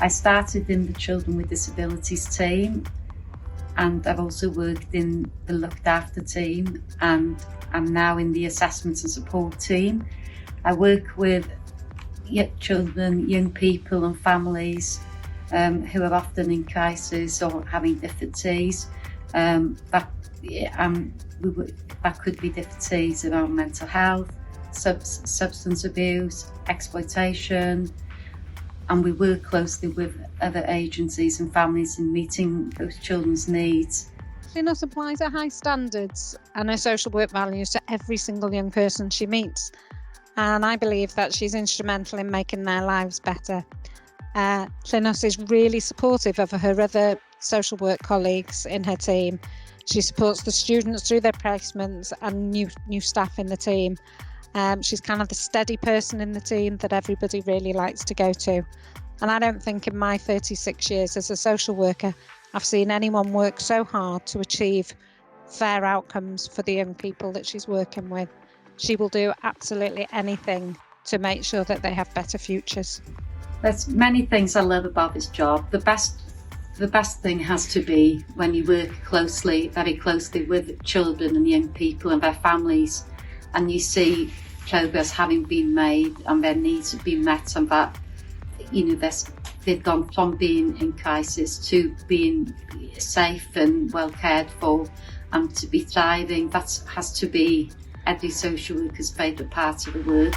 I started in the Children with Disabilities team, and I've also worked in the looked after team, and I'm now in the assessment and support team. I work with children, young people and families who are often in crisis or having difficulties. That could be difficulties around mental health, substance abuse, exploitation, and we work closely with other agencies and families in meeting those children's needs. Llinos applies her high standards and her social work values to every single young person she meets, and I believe that she's instrumental in making their lives better. Llinos is really supportive of her other social work colleagues in her team. She supports the students through their placements and new staff in the team. She's kind of the steady person in the team that everybody really likes to go to. And I don't think in my 36 years as a social worker, I've seen anyone work so hard to achieve fair outcomes for the young people that she's working with. She will do absolutely anything to make sure that they have better futures. There's many things I love about this job. The best thing has to be when you work very closely with children and young people and their families, and you see progress having been made and their needs have been met, and that they've gone from being in crisis to being safe and well cared for and to be thriving. That has to be every social worker's favourite part of the work.